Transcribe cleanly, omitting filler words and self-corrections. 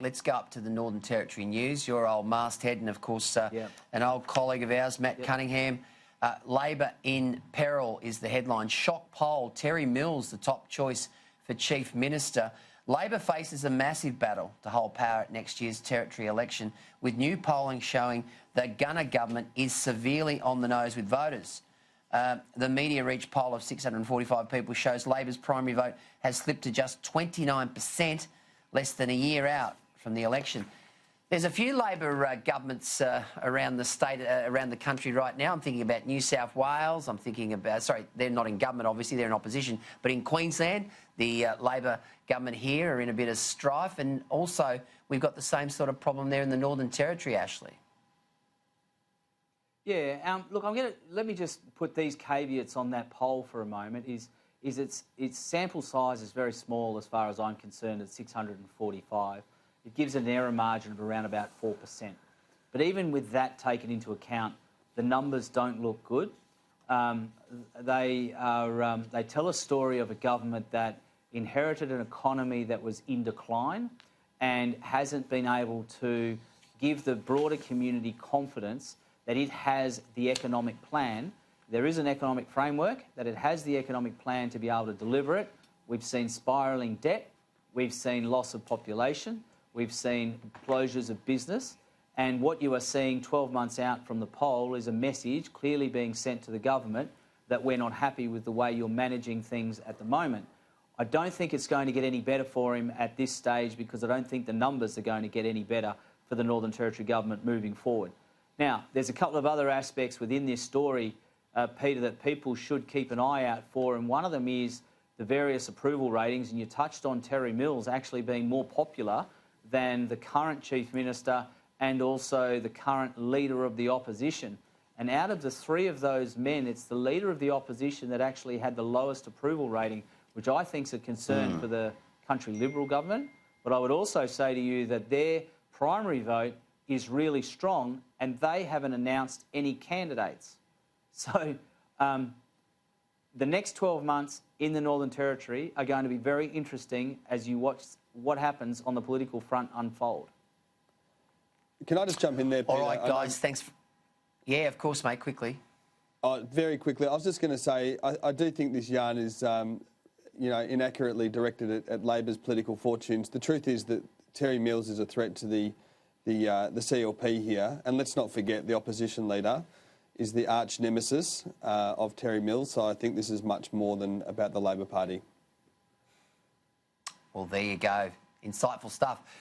Let's go up to the Northern Territory news. Your old masthead and, of course, an old colleague of ours, Matt Cunningham. Labor in peril is the headline. Shock poll, Terry Mills, the top choice for Chief Minister. Labor faces a massive battle to hold power at next year's Territory election, with new polling showing the Gunner government is severely on the nose with voters. The Media Reach poll of 645 people shows Labor's primary vote has slipped to just 29%, less than a year out from the election. There's a few Labor governments around the state, around the country right now. I'm thinking about New South Wales. I'm thinking about, sorry, they're not in government, obviously, they're in opposition. But in Queensland, the Labor government here are in a bit of strife. And also, we've got the same sort of problem there in the Northern Territory, Ashley. Yeah, look, let me just put these caveats on that poll for a moment. Its sample size is very small as far as I'm concerned at 645. It gives an error margin of around about 4%. But even with that taken into account, the numbers don't look good. They tell a story of a government that inherited an economy that was in decline and hasn't been able to give the broader community confidence that it has the economic plan. There is an economic framework, that it has the economic plan to be able to deliver it. We've seen spiralling debt. We've seen loss of population. We've seen closures of business. And what you are seeing 12 months out from the poll is a message clearly being sent to the government that we're not happy with the way you're managing things at the moment. I don't think it's going to get any better for him at this stage, because I don't think the numbers are going to get any better for the Northern Territory government moving forward. Now, there's a couple of other aspects within this story, Peter, that people should keep an eye out for, and one of them is the various approval ratings, and you touched on Terry Mills actually being more popular than the current Chief Minister and also the current Leader of the Opposition. And out of the three of those men, it's the Leader of the Opposition that actually had the lowest approval rating, which I think is a concern for the country Liberal government. But I would also say to you that their primary vote is really strong, and they haven't announced any candidates. So the next 12 months in the Northern Territory are going to be very interesting as you watch what happens on the political front unfold. Can I just jump in there, Peter? All right, guys, thanks. Yeah, of course, mate, quickly. Very quickly. I was just going to say, I do think this yarn is, inaccurately directed at Labor's political fortunes. The truth is that Terry Mills is a threat to the CLP here. And let's not forget, the opposition leader is the arch nemesis of Terry Mills. So I think this is much more than about the Labor Party. Well, there you go. Insightful stuff.